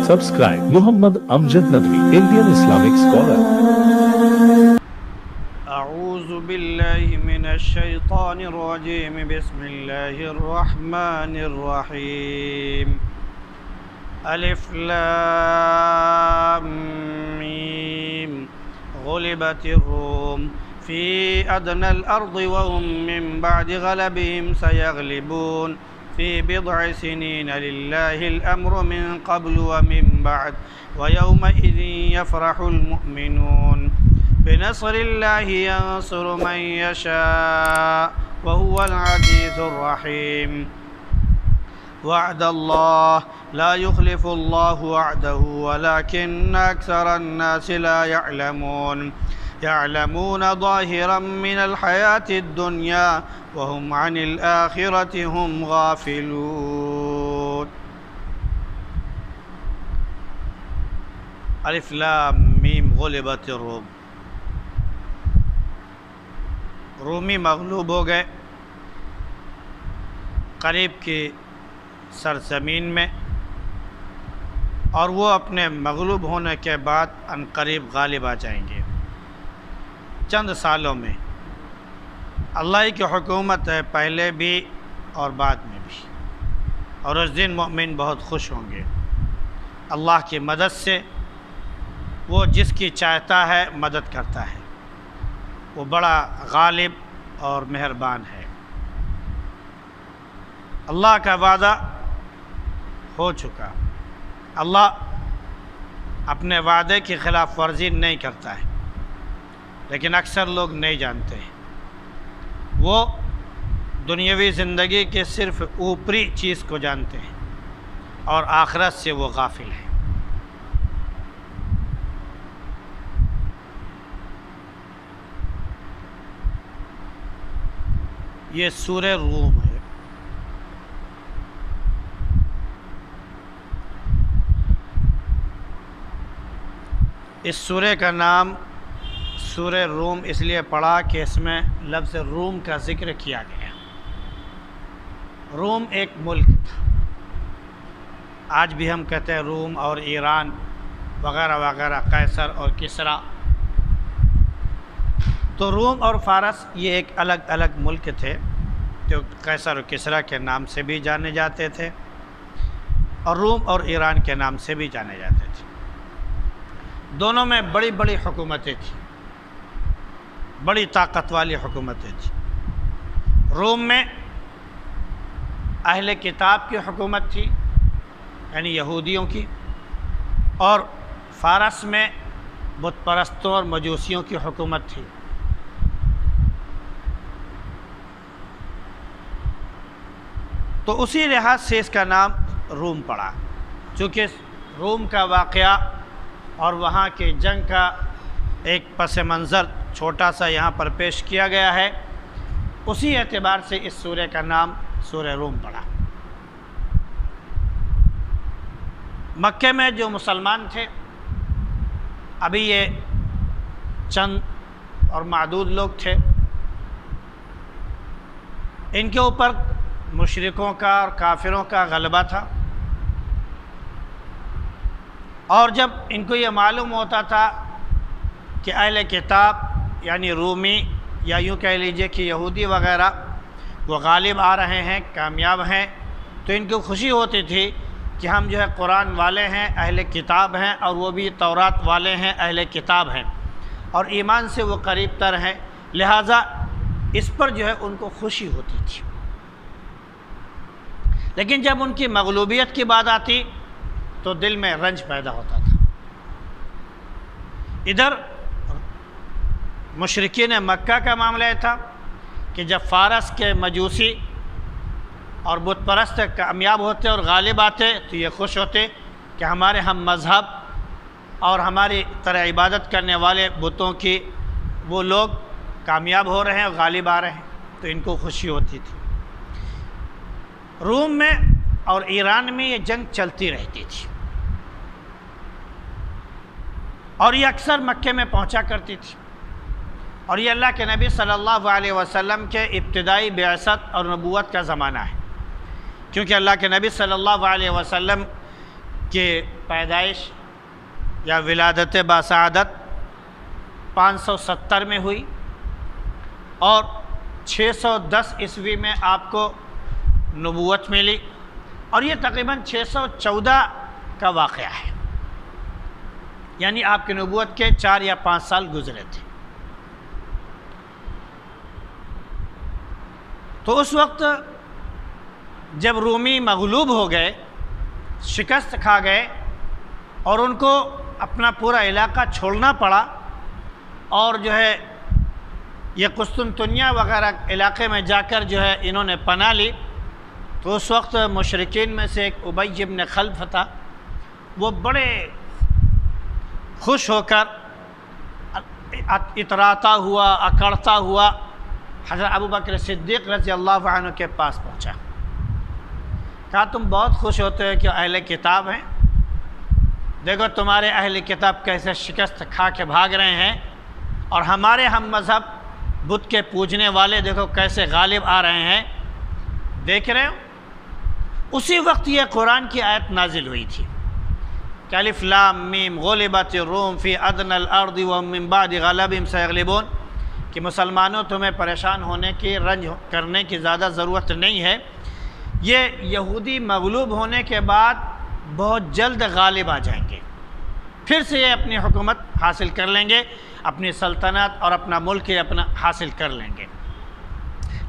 Subscribe Muhammad Amjad Nadwi, Indian Islamic scholar. أعوذ بالله من الشيطان الرجيم. بسم الله الرحمن الرحيم. ألف لام ميم. غلبت الروم في أدنى الأرض وهم من بعد غلبهم سيغلبون في بضع سنين لله الأمر من قبل ومن بعد ويومئذ يفرح المؤمنون بنصر الله ينصر من يشاء وهو العزيز الرحيم. وعد الله لا يخلف الله وعده ولكن أكثر الناس لا يعلمون ظاهرا من الحياة الدنيا وهم عن الآخرة هم غافلون. الف لام میم غلبت الروم. رومی مغلوب ہو گئے قریب کی سرزمین میں، اور وہ اپنے مغلوب ہونے کے بعد ان قریب غالب آ جائیں گے. چند سالوں میں اللہ کی حکومت ہے، پہلے بھی اور بعد میں بھی، اور اس دن مومن بہت خوش ہوں گے. اللہ کی مدد سے وہ جس کی چاہتا ہے مدد کرتا ہے، وہ بڑا غالب اور مہربان ہے. اللہ کا وعدہ ہو چکا. اللہ اپنے وعدے کی خلاف ورزی نہیں کرتا ہے، لیکن اکثر لوگ نہیں جانتے ہیں. وہ دنیاوی زندگی کے صرف اوپری چیز کو جانتے ہیں اور آخرت سے وہ غافل ہیں. یہ سورہ روم ہے. اس سورہ کا نام سورہ روم اس لیے پڑا کہ اس میں لفظ روم کا ذکر کیا گیا. روم ایک ملک تھا. آج بھی ہم کہتے ہیں روم اور ایران وغیرہ وغیرہ، قیصر اور کسریٰ. تو روم اور فارس یہ ایک الگ الگ ملک تھے جو قیصر اور کسریٰ کے نام سے بھی جانے جاتے تھے، اور روم اور ایران کے نام سے بھی جانے جاتے تھے. دونوں میں بڑی بڑی حکومتیں تھیں، بڑی طاقت والی حکومتیں تھیں. روم میں اہل کتاب کی حکومت تھی، یعنی یہودیوں کی، اور فارس میں بت پرستوں اور مجوسیوں کی حکومت تھی. تو اسی لحاظ سے اس کا نام روم پڑا، چونکہ روم کا واقعہ اور وہاں کی جنگ کا ایک پس منظر چھوٹا سا یہاں پر پیش کیا گیا ہے. اسی اعتبار سے اس سورہ کا نام سورہ روم پڑا. مکے میں جو مسلمان تھے، ابھی یہ چند اور معدود لوگ تھے، ان کے اوپر مشرکوں کا اور کافروں کا غلبہ تھا. اور جب ان کو یہ معلوم ہوتا تھا کہ اہل کتاب یعنی رومی، یا یوں کہہ لیجئے کہ یہودی وغیرہ وہ غالب آ رہے ہیں، کامیاب ہیں، تو ان کو خوشی ہوتی تھی کہ ہم جو ہے قرآن والے ہیں، اہل کتاب ہیں، اور وہ بھی تورات والے ہیں، اہل کتاب ہیں، اور ایمان سے وہ قریب تر ہیں. لہٰذا اس پر جو ہے ان کو خوشی ہوتی تھی. لیکن جب ان کی مغلوبیت کی بات آتی تو دل میں رنج پیدا ہوتا تھا. ادھر مشرکین مکہ کا معاملہ یہ تھا کہ جب فارس کے مجوسی اور بت پرست کامیاب ہوتے اور غالب آتے تو یہ خوش ہوتے کہ ہمارے ہم مذہب اور ہماری طرح عبادت کرنے والے بتوں کی وہ لوگ کامیاب ہو رہے ہیں اور غالب آ رہے ہیں، تو ان کو خوشی ہوتی تھی. روم میں اور ایران میں یہ جنگ چلتی رہتی تھی، اور یہ اکثر مکے میں پہنچا کرتی تھی. اور یہ اللہ کے نبی صلی اللہ علیہ وسلم کے ابتدائی بعثت اور نبوت کا زمانہ ہے، کیونکہ اللہ کے نبی صلی اللہ علیہ وسلم کہ پیدائش یا ولادت باسعادت 570 میں ہوئی اور 610 عیسوی میں آپ کو نبوت ملی، اور یہ تقریباً 614 کا واقعہ ہے، یعنی آپ کی نبوت کے 4 یا 5 سال گزرے تھے۔ تو اس وقت جب رومی مغلوب ہو گئے، شکست کھا گئے اور ان کو اپنا پورا علاقہ چھوڑنا پڑا، اور جو ہے یہ قسطنطنیہ وغیرہ علاقے میں جا کر جو ہے انہوں نے پناہ لی، تو اس وقت مشرکین میں سے ایک ابی بن خلف تھا، وہ بڑے خوش ہو کر اتراتا ہوا اکڑتا ہوا حضرت ابوبکر صدیق رضی اللہ عنہ کے پاس پہنچا۔ کہا تم بہت خوش ہوتے ہو کہ اہل کتاب ہیں، دیکھو تمہارے اہل کتاب کیسے شکست کھا کے بھاگ رہے ہیں، اور ہمارے ہم مذہب بت کے پوجنے والے دیکھو کیسے غالب آ رہے ہیں، دیکھ رہے ہو۔ اسی وقت یہ قرآن کی آیت نازل ہوئی تھی کہ الف لام میم غلبت الروم فی ادنی الارض وهم من بعد غلبهم سیغلبون، کہ مسلمانوں تمہیں پریشان ہونے کی رنج کرنے کی زیادہ ضرورت نہیں ہے، یہ یہودی مغلوب ہونے کے بعد بہت جلد غالب آ جائیں گے، پھر سے یہ اپنی حکومت حاصل کر لیں گے، اپنی سلطنت اور اپنا ملک اپنا حاصل کر لیں گے،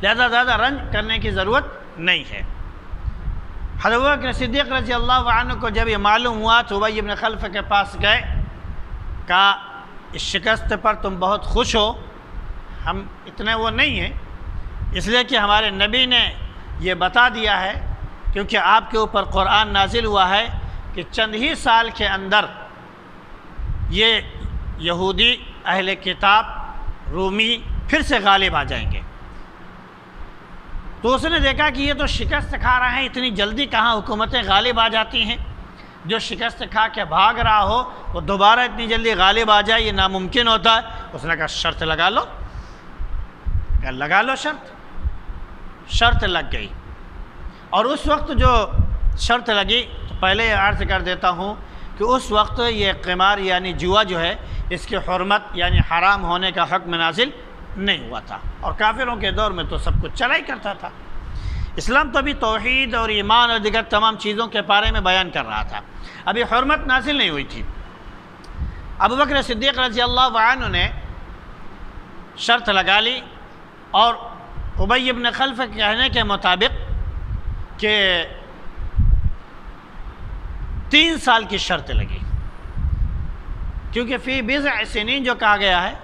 لہذا زیادہ رنج کرنے کی ضرورت نہیں ہے۔ حضرت ابوبکر صدیق رضی اللہ عنہ کو جب یہ معلوم ہوا تو ابی بن خلف کے پاس گئے، کہا اس شکست پر تم بہت خوش ہو، ہم اتنے وہ نہیں ہیں، اس لیے کہ ہمارے نبی نے یہ بتا دیا ہے، کیونکہ آپ کے اوپر قرآن نازل ہوا ہے کہ چند ہی سال کے اندر یہ یہودی اہل کتاب رومی پھر سے غالب آ جائیں گے۔ تو اس نے دیکھا کہ یہ تو شکست کھا رہے ہیں، اتنی جلدی کہاں حکومتیں غالب آ جاتی ہیں، جو شکست کھا کے بھاگ رہا ہو وہ دوبارہ اتنی جلدی غالب آ جائے، یہ ناممکن ہوتا ہے۔ اس نے کہا شرط لگا لو، کہا لگا لو شرط لگ گئی۔ اور اس وقت جو شرط لگی، تو پہلے یہ عرض کر دیتا ہوں کہ اس وقت یہ قمار یعنی جوا جو ہے اس کی حرمت یعنی حرام ہونے کا حکم نازل نہیں ہوا تھا، اور کافروں کے دور میں تو سب کچھ چلا ہی کرتا تھا۔ اسلام تو ابھی توحید اور ایمان اور دیگر تمام چیزوں کے بارے میں بیان کر رہا تھا، ابھی حرمت نازل نہیں ہوئی تھی۔ ابوبکر صدیق رضی اللہ عنہ نے شرط لگا لی، اور ابی بن خلف کے کہنے کے مطابق کہ 3 سال کی شرط لگی، کیونکہ فی بضع سنین جو کہا گیا ہے،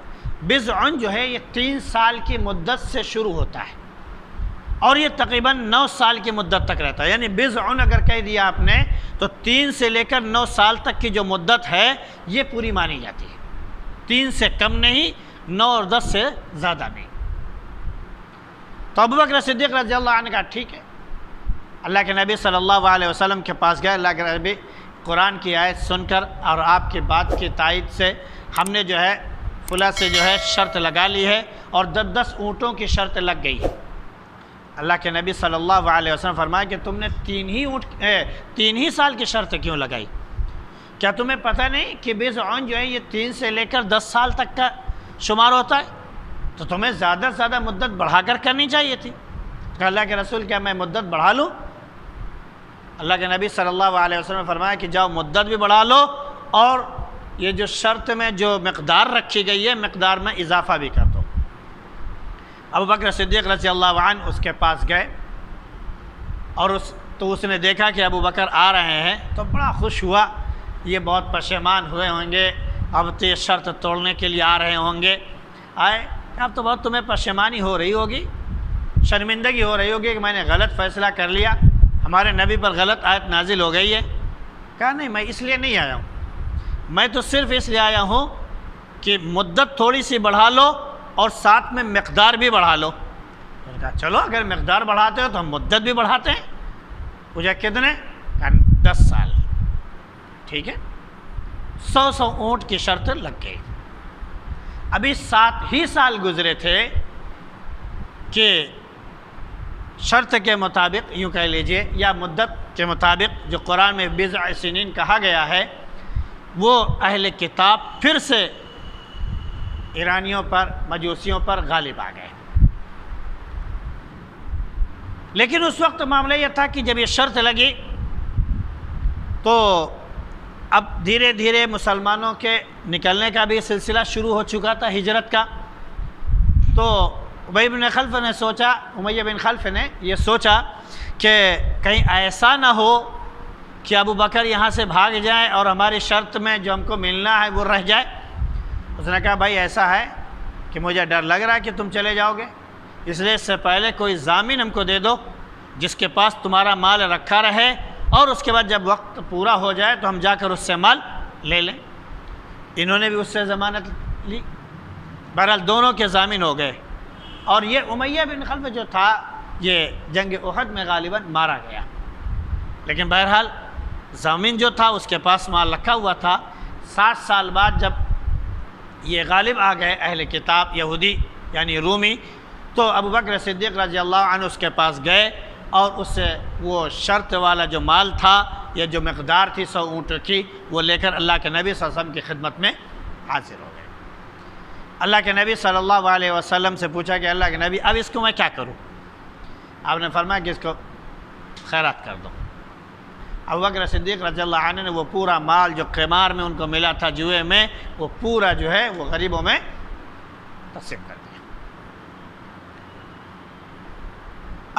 بضع جو ہے یہ 3 سال کی مدت سے شروع ہوتا ہے، اور یہ تقریباً 9 سال کی مدت تک رہتا ہے، یعنی بضع اگر کہہ دیا آپ نے تو 3 سے لے کر 9 سال تک کی جو مدت ہے یہ پوری مانی جاتی ہے، 3 سے کم نہیں، 9 اور 10 سے زیادہ نہیں۔ تو ابوبکر صدیق رضی اللہ عنہ کہا ٹھیک ہے۔ اللہ کے نبی صلی اللہ علیہ وسلم کے پاس گئے، اللہ کے نبی قرآن کی آیت سن کر اور آپ کی بات کی تائید سے ہم نے جو ہے فلاں سے جو ہے شرط لگا لی ہے، اور 10 اونٹوں کی شرط لگ گئی ہے۔ اللہ کے نبی صلی اللہ علیہ وسلم فرمایا کہ تم نے 3 ہی سال کی شرط کیوں لگائی؟ کیا تمہیں پتہ نہیں کہ بضع جو ہے یہ 3 سے لے کر 10 سال تک کا شمار ہوتا ہے؟ تو تمہیں زیادہ سے زیادہ مدت بڑھا کر کرنی چاہیے تھی۔ کہ اللہ کے رسول کیا میں مدت بڑھا لوں؟ اللہ کے نبی صلی اللہ علیہ وسلم نے فرمایا کہ جاؤ مدت بھی بڑھا لو، اور یہ جو شرط میں جو مقدار رکھی گئی ہے مقدار میں اضافہ بھی کر دو۔ ابوبکر صدیق رضی اللہ عنہ اس کے پاس گئے، اور اس نے دیکھا کہ ابوبکر آ رہے ہیں تو بڑا خوش ہوا، یہ بہت پشیمان ہوئے ہوں گے، اب تو یہ شرط توڑنے کے لیے آ رہے ہوں گے۔ آئے، اب تو بہت تمہیں پشیمانی ہو رہی ہوگی، شرمندگی ہو رہی ہوگی کہ میں نے غلط فیصلہ کر لیا، ہمارے نبی پر غلط آیت نازل ہو گئی ہے۔ کہا نہیں، میں اس لیے نہیں آیا ہوں، میں تو صرف اس لیے آیا ہوں کہ مدت تھوڑی سی بڑھا لو اور ساتھ میں مقدار بھی بڑھا لو۔ میں نے کہا چلو اگر مقدار بڑھاتے ہو تو ہم مدت بھی بڑھاتے ہیں۔ پوچھا کتنے؟ کہا 10 سال۔ ٹھیک ہے، 100 اونٹ کی شرط لگ گئی۔ ابھی 7 ہی سال گزرے تھے کہ شرط کے مطابق یوں کہہ لیجئے یا مدت کے مطابق جو قرآن میں بضع سنین کہا گیا ہے، وہ اہل کتاب پھر سے ایرانیوں پر، مجوسیوں پر غالب آ گئے۔ لیکن اس وقت معاملہ یہ تھا کہ جب یہ شرط لگی تو اب دھیرے دھیرے مسلمانوں کے نکلنے کا بھی سلسلہ شروع ہو چکا تھا، ہجرت کا۔ تو امیہ بن خلف نے یہ سوچا کہ کہیں ایسا نہ ہو کہ ابو بکر یہاں سے بھاگ جائیں اور ہماری شرط میں جو ہم کو ملنا ہے وہ رہ جائے۔ اس نے کہا بھائی ایسا ہے کہ مجھے ڈر لگ رہا ہے کہ تم چلے جاؤ گے، اس لیے اس سے پہلے کوئی ضامن ہم کو دے دو جس کے پاس تمہارا مال رکھا رہے، اور اس کے بعد جب وقت پورا ہو جائے تو ہم جا کر اس سے مال لے لیں۔ انہوں نے بھی اس سے ضمانت لی، بہرحال دونوں کے ضامن ہو گئے، اور یہ امیہ بن خلف جو تھا یہ جنگ احد میں غالباً مارا گیا، لیکن بہرحال ضامن جو تھا اس کے پاس مال رکھا ہوا تھا۔ 60 سال بعد جب یہ غالب آ گئے اہل کتاب یہودی یعنی رومی، تو ابو بکر صدیق رضی اللہ عنہ اس کے پاس گئے اور اس سے وہ شرط والا جو مال تھا یا جو مقدار تھی 100 اونٹ کی، وہ لے کر اللہ کے نبی صلی اللہ علیہ وسلم کی خدمت میں حاضر ہو گئے۔ اللہ کے نبی صلی اللہ علیہ وسلم سے پوچھا کہ اللہ کے نبی اب اس کو میں کیا کروں؟ آپ نے فرمایا کہ اس کو خیرات کر دو۔ ابو بکر صدیق رضی اللہ عنہ نے وہ پورا مال جو قمار میں ان کو ملا تھا، جوئے میں، وہ پورا جو ہے وہ غریبوں میں تقسیم کر دیا۔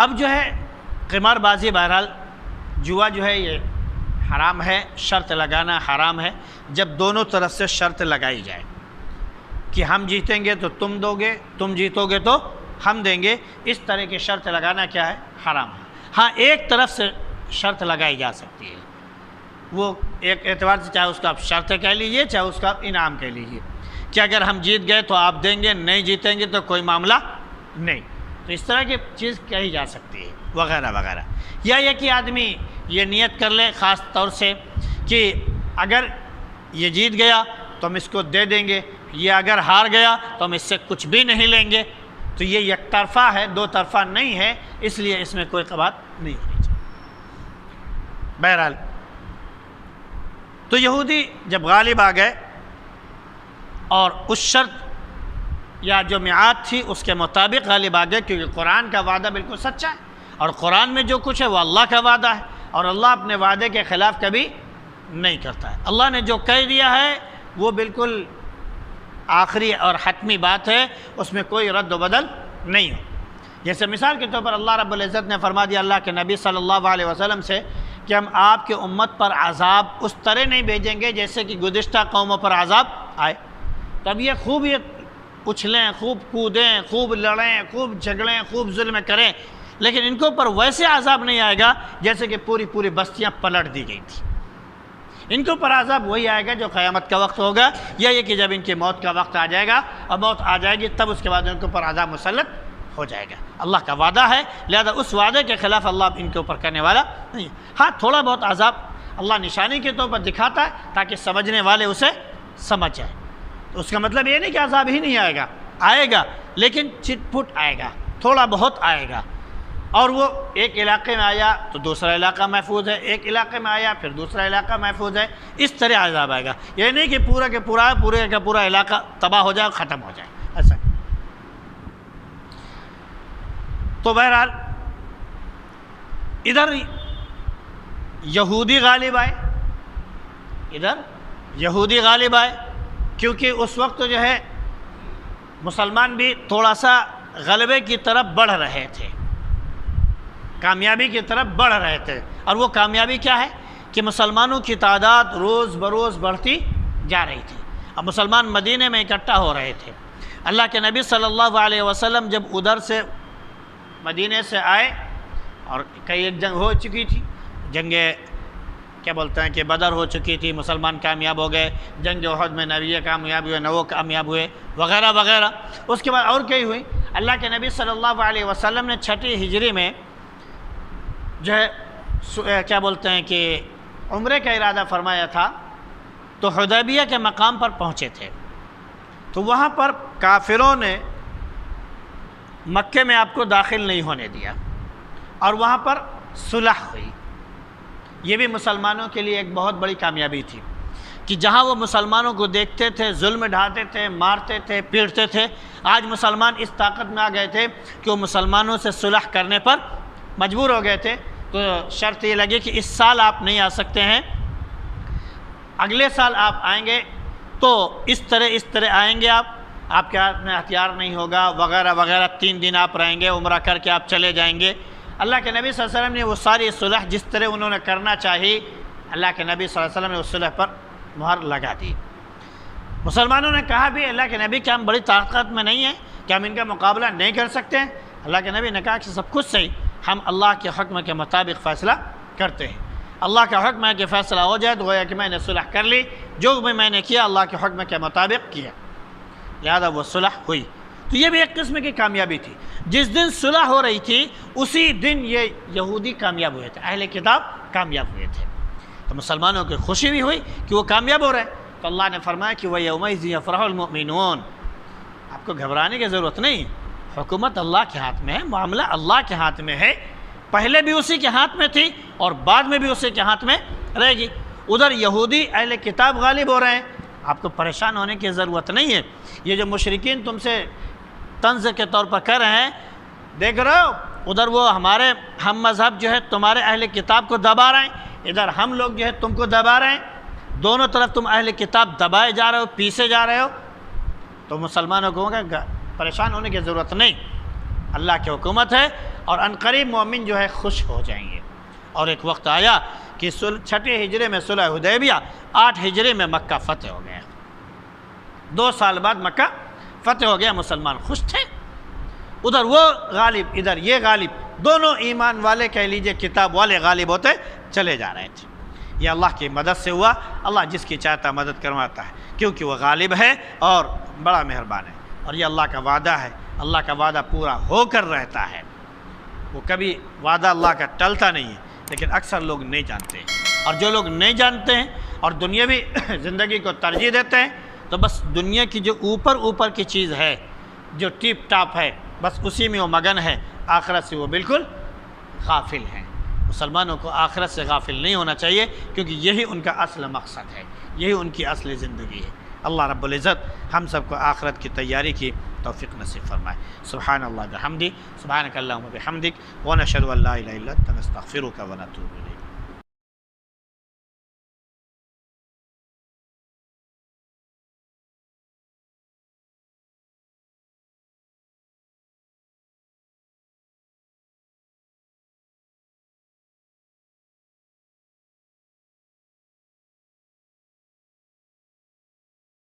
اب جو ہے قمار بازی، بہرحال جوا جو ہے یہ حرام ہے، شرط لگانا حرام ہے جب دونوں طرف سے شرط لگائی جائے کہ ہم جیتیں گے تو تم دو گے، تم جیتو گے تو ہم دیں گے، اس طرح کی شرط لگانا کیا ہے؟ حرام ہے۔ ہاں ایک طرف سے شرط لگائی جا سکتی ہے، وہ ایک اعتبار سے چاہے اس کا آپ شرط کہہ لیجئے چاہے اس کا آپ انعام کہہ لیجئے کہ اگر ہم جیت گئے تو آپ دیں گے، نہیں جیتیں گے تو کوئی معاملہ نہیں، تو اس طرح کی چیز کہی جا سکتی ہے وغیرہ وغیرہ۔ یا یہ کہ آدمی یہ نیت کر لے خاص طور سے کہ اگر یہ جیت گیا تو ہم اس کو دے دیں گے، یہ اگر ہار گیا تو ہم اس سے کچھ بھی نہیں لیں گے، تو یہ یک طرفہ ہے، دو طرفہ نہیں ہے، اس لیے اس میں کوئی بات نہیں ہونی چاہیے۔ بہرحال تو یہودی جب غالب آ گئے اور اس شرط یا جو میعاد تھی اس کے مطابق غالب آ گئے، کیونکہ قرآن کا وعدہ بالکل سچا ہے، اور قرآن میں جو کچھ ہے وہ اللہ کا وعدہ ہے، اور اللہ اپنے وعدے کے خلاف کبھی نہیں کرتا ہے۔ اللہ نے جو کہہ دیا ہے وہ بالکل آخری اور حتمی بات ہے، اس میں کوئی رد و بدل نہیں ہو۔ جیسے مثال کے طور پر اللہ رب العزت نے فرما دیا اللہ کے نبی صلی اللہ علیہ وسلم سے کہ ہم آپ کے امت پر عذاب اس طرح نہیں بھیجیں گے جیسے کہ گزشتہ قوموں پر عذاب آئے۔ تب یہ خوب یہ اچھلیں، خوب کودیں، خوب لڑیں، خوب جھگڑیں، خوب ظلم کریں، لیکن ان کے اوپر ویسے عذاب نہیں آئے گا جیسے کہ پوری بستیاں پلٹ دی گئی تھیں۔ ان کے اوپر عذاب وہی آئے گا جو قیامت کا وقت ہوگا، یا یہ کہ جب ان کی موت کا وقت آ جائے گا اور موت آ جائے گی تب اس کے بعد ان کے اوپر عذاب مسلط ہو جائے گا۔ اللہ کا وعدہ ہے، لہذا اس وعدے کے خلاف اللہ ان کے اوپر کرنے والا نہیں۔ ہاں تھوڑا بہت عذاب اللہ نشانی کے طور پر دکھاتا ہے تاکہ سمجھنے والے اسے سمجھ جائیں، تو اس کا مطلب یہ نہیں کہ عذاب ہی نہیں آئے گا لیکن چٹ پٹ آئے گا، تھوڑا بہت آئے گا، اور وہ ایک علاقے میں آیا تو دوسرا علاقہ محفوظ ہے، ایک علاقے میں آیا پھر دوسرا علاقہ محفوظ ہے، اس طرح عذاب آئے گا۔ یہ نہیں کہ پورا کا پورا علاقہ تباہ ہو جائے، ختم ہو جائے، ایسا۔ تو بہرحال ادھر یہودی غالب آئے، کیونکہ اس وقت جو ہے مسلمان بھی تھوڑا سا غلبے کی طرف بڑھ رہے تھے، کامیابی کی طرف بڑھ رہے تھے، اور وہ کامیابی کیا ہے کہ مسلمانوں کی تعداد روز بروز بڑھتی جا رہی تھی۔ اب مسلمان مدینے میں اکٹھا ہو رہے تھے۔ اللہ کے نبی صلی اللہ علیہ وسلم جب ادھر سے مدینے سے آئے اور کئی ایک جنگ ہو چکی تھی، جنگ کیا بولتے ہیں کہ بدر ہو چکی تھی، مسلمان کامیاب ہو گئے، جنگ احد میں نبی کامیاب ہوئے، نو کامیاب ہوئے، وغیرہ وغیرہ۔ اس کے بعد اور کئی ہوئی۔ اللہ کے نبی صلی اللہ علیہ وسلم نے 6 ہجری میں جو ہے کیا بولتے ہیں کہ عمرے کا ارادہ فرمایا تھا، تو حدیبیہ کے مقام پر پہنچے تھے، تو وہاں پر کافروں نے مکے میں آپ کو داخل نہیں ہونے دیا، اور وہاں پر صلح ہوئی، یہ بھی مسلمانوں کے لیے ایک بہت بڑی کامیابی تھی کہ جہاں وہ مسلمانوں کو دیکھتے تھے ظلم ڈھاتے تھے، مارتے تھے، پیٹتے تھے، آج مسلمان اس طاقت میں آ گئے تھے کہ وہ مسلمانوں سے صلح کرنے پر مجبور ہو گئے تھے۔ تو شرط یہ لگی کہ اس سال آپ نہیں آ سکتے ہیں، اگلے سال آپ آئیں گے تو اس طرح آئیں گے، آپ کے ہاتھ میں ہتھیار نہیں ہوگا وغیرہ وغیرہ، 3 دن آپ رہیں گے، عمرہ کر کے آپ چلے جائیں گے۔ اللہ کے نبی صلی اللہ علیہ وسلم نے وہ ساری صلح جس طرح انہوں نے کرنا چاہی، اللہ کے نبی صلی اللہ علیہ وسلم نے اس صلح پر مہر لگا دی۔ مسلمانوں نے کہا بھی اللہ کے نبی کہ ہم بڑی طاقت میں نہیں ہیں کہ ہم ان کا مقابلہ نہیں کر سکتے ہیں۔ اللہ کے نبی نے کہا کہ سب کچھ صحیح، ہم اللہ کے حکم کے مطابق فیصلہ کرتے ہیں۔ اللہ کا حکم ہے کہ فیصلہ ہو جائے تو گویا کہ میں نے صلح کر لی، جو بھی میں نے کیا اللہ کے حکم کے مطابق کیا، لہذا وہ صلح ہوئی۔ تو یہ بھی ایک قسم کی کامیابی تھی۔ جس دن صلح ہو رہی تھی اسی دن یہ یہودی کامیاب ہوئے تھے، اہل کتاب کامیاب ہوئے تھے، تو مسلمانوں کی خوشی بھی ہوئی کہ وہ کامیاب ہو رہے ہیں۔ تو اللہ نے فرمایا کہ وَيَوْمَئِذٍ يَفْرَحُ الْمُؤْمِنُونَ، آپ کو گھبرانے کی ضرورت نہیں، حکومت اللہ کے ہاتھ میں ہے، معاملہ اللہ کے ہاتھ میں ہے، پہلے بھی اسی کے ہاتھ میں تھی اور بعد میں بھی اسی کے ہاتھ میں رہے گی۔ ادھر یہودی اہل کتاب غالب ہو رہے ہیں، آپ کو پریشان ہونے کی ضرورت نہیں ہے۔ یہ جو مشرکین تم سے طنز کے طور پر کر رہے ہیں، دیکھ رہے ہو ادھر وہ ہمارے ہم مذہب جو ہے تمہارے اہل کتاب کو دبا رہے ہیں، ادھر ہم لوگ جو ہے تم کو دبا رہے ہیں، دونوں طرف تم اہل کتاب دبائے جا رہے ہو، پیسے جا رہے ہو۔ تو مسلمانوں کو پریشان ہونے کی ضرورت نہیں، اللہ کی حکومت ہے اور عنقریب مومن جو ہے خوش ہو جائیں گے۔ اور ایک وقت آیا کہ 6 ہجری میں صلح حدیبیہ، 8 ہجری میں مکہ فتح ہو گیا، 2 سال بعد مکہ فتح ہو گیا، مسلمان خوش تھے، ادھر وہ غالب ادھر یہ غالب، دونوں ایمان والے کہہ لیجئے کتاب والے غالب ہوتے چلے جا رہے تھے۔ یہ اللہ کی مدد سے ہوا، اللہ جس کی چاہتا مدد کرواتا ہے کیونکہ وہ غالب ہے اور بڑا مہربان ہے، اور یہ اللہ کا وعدہ ہے، اللہ کا وعدہ پورا ہو کر رہتا ہے، وہ کبھی وعدہ اللہ کا ٹلتا نہیں ہے، لیکن اکثر لوگ نہیں جانتے ہیں، اور جو لوگ نہیں جانتے ہیں اور دنیاوی زندگی کو ترجیح دیتے ہیں تو بس دنیا کی جو اوپر کی چیز ہے، جو ٹیپ ٹاپ ہے، بس اسی میں وہ مگن ہے، آخرت سے وہ بالکل غافل ہیں۔ مسلمانوں کو آخرت سے غافل نہیں ہونا چاہیے کیونکہ یہی ان کا اصل مقصد ہے، یہی ان کی اصل زندگی ہے۔ اللہ رب العزت ہم سب کو آخرت کی تیاری کی توفیق نصیب فرمائے۔ سبحان اللہ بحمدہ، سبحانک اللہم وبحمدک، ونشہد ان لا الہ الا انت نستغفرک ونتوب الیک۔